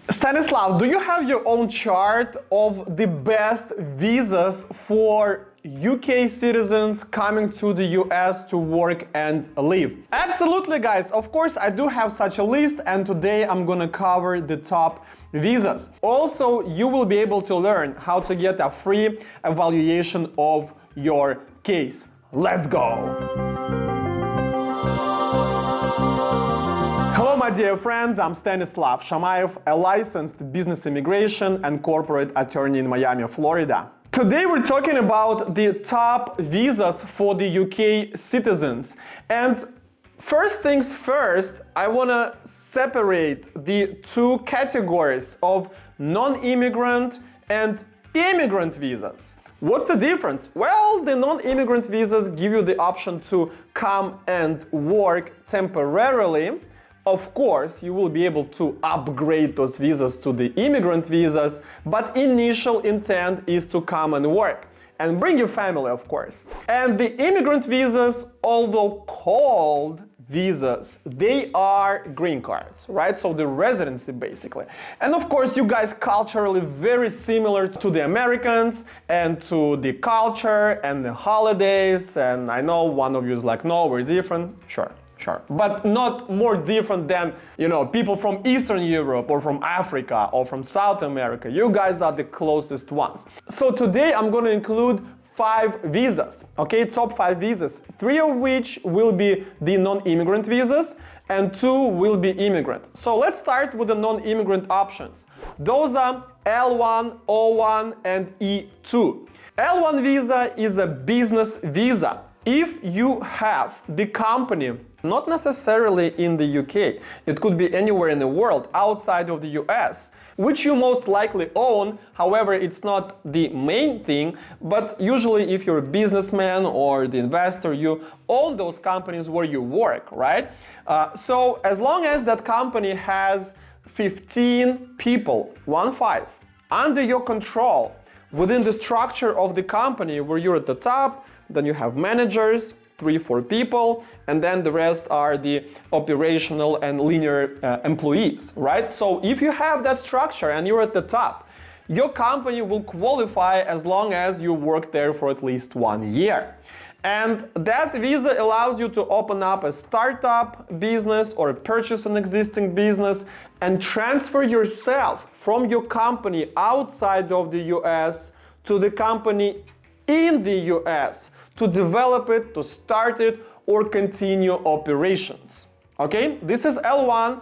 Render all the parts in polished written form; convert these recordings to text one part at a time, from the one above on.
Stanislav, do you have your own chart of the best visas for UK citizens coming to the US to work and live? Absolutely, guys. Of course, I do have such a list, and today I'm gonna cover the top visas. Also, you will be able to learn how to get a free evaluation of your case. Let's go! Hello, my dear friends, I'm Stanislav Shamayev, a licensed business immigration and corporate attorney in Miami, Florida. Today we're talking about the top visas for the UK citizens. And first things first, I want to separate the two categories of non-immigrant and immigrant visas. What's the difference? Well, the non-immigrant visas give you the option to come and work temporarily. Of course, you will be able to upgrade those visas to the immigrant visas, but initial intent is to come and work and bring your family, of course. And the immigrant visas, although called visas, they are green cards, right? So the residency, basically. And of course, you guys culturally very similar to the Americans and to the culture and the holidays. And I know one of you is like, no, we're different. Sure. But not more different than, people from Eastern Europe or from Africa or from South America. You guys are the closest ones. So today I'm going to include 5 visas, okay? Top 5 visas, 3 of which will be the non-immigrant visas and 2 will be immigrant. So let's start with the non-immigrant options. Those are L1, O1 and E2. L1 visa is a business visa. If you have the company, not necessarily in the UK, it could be anywhere in the world outside of the US, which you most likely own. However, it's not the main thing, but usually if you're a businessman or the investor, you own those companies where you work, right? So as long as that company has 15 people, 15, under your control, within the structure of the company where you're at the top, then you have managers, 3-4 people, and then the rest are the operational and linear employees, right? So if you have that structure and you're at the top, your company will qualify as long as you work there for at least 1 year. And that visa allows you to open up a startup business or purchase an existing business and transfer yourself from your company outside of the US to the company in the US to develop it, to start it, or continue operations. Okay, this is L1,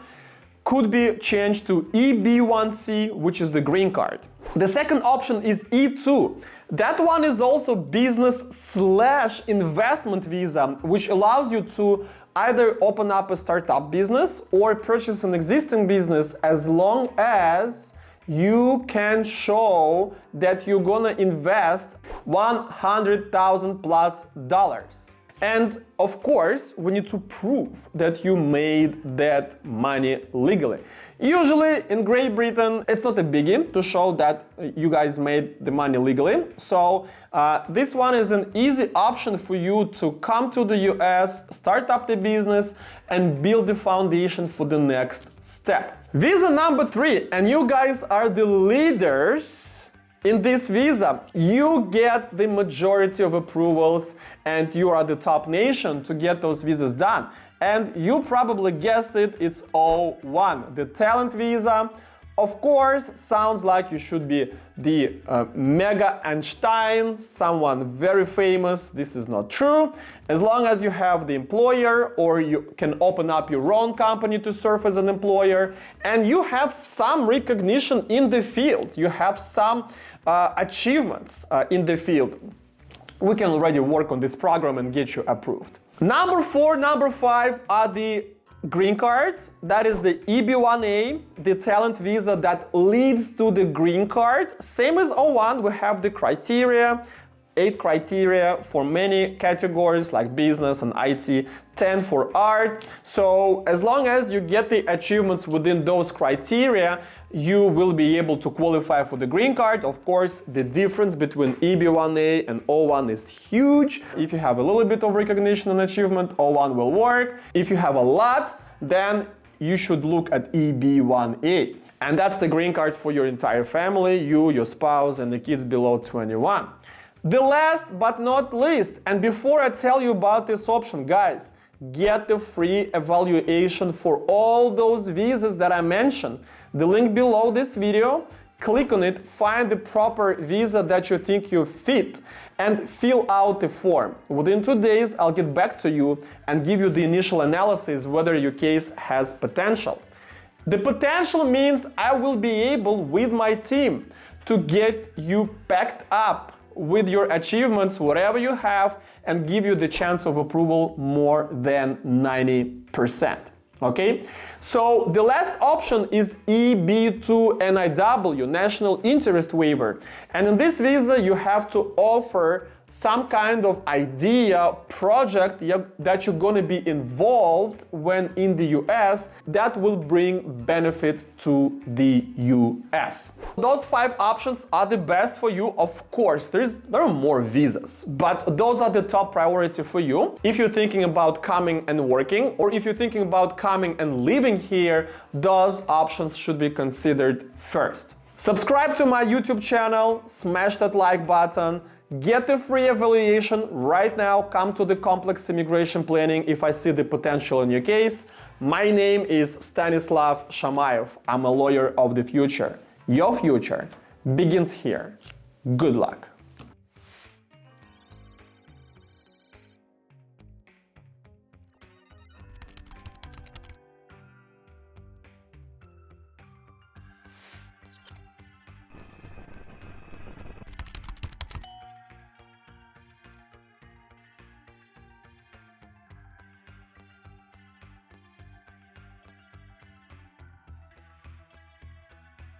could be changed to EB1C, which is the green card. The second option is E2. That one is also business/investment visa, which allows you to either open up a startup business or purchase an existing business as long as you can show that you're gonna invest $100,000 plus. And of course, we need to prove that you made that money legally. Usually in Great Britain, it's not a biggie to show that you guys made the money legally. So this one is an easy option for you to come to the US, start up the business, and build the foundation for the next step. Visa number 3, and you guys are the leaders in this visa. You get the majority of approvals and you are the top nation to get those visas done. And you probably guessed it, it's O1, the talent visa. Of course, sounds like you should be the mega Einstein, someone very famous. This is not true. As long as you have the employer or you can open up your own company to serve as an employer and you have some recognition in the field, you have some achievements in the field, we can already work on this program and get you approved. Number 4, number 5 are the green cards. That is the EB1A, the talent visa that leads to the green card. Same as O1, we have the criteria, 8 criteria for many categories like business and IT, 10 for art. So as long as you get the achievements within those criteria, you will be able to qualify for the green card. Of course, the difference between EB1A and O1 is huge. If you have a little bit of recognition and achievement, O1 will work. If you have a lot, then you should look at EB1A. And that's the green card for your entire family, you, your spouse, and the kids below 21. The last but not least, and before I tell you about this option, guys, get the free evaluation for all those visas that I mentioned. The link below this video, click on it, find the proper visa that you think you fit, and fill out the form. Within 2 days, I'll get back to you and give you the initial analysis whether your case has potential. The potential means I will be able, with my team, to get you packed up with your achievements, whatever you have, and give you the chance of approval more than 90%. Okay? So the last option is EB2 NIW, National Interest Waiver. And in this visa, you have to offer some kind of idea, project that you're going to be involved when in the US that will bring benefit to the US. Those 5 options are the best for you. Of course, there are more visas, but those are the top priority for you. If you're thinking about coming and working, or if you're thinking about coming and living here, those options should be considered first. Subscribe to my YouTube channel, smash that like button, get the free evaluation right now, come to the complex immigration planning if I see the potential in your case. My name is Stanislav Shamayev. I'm a lawyer of the future. Your future begins here. Good luck.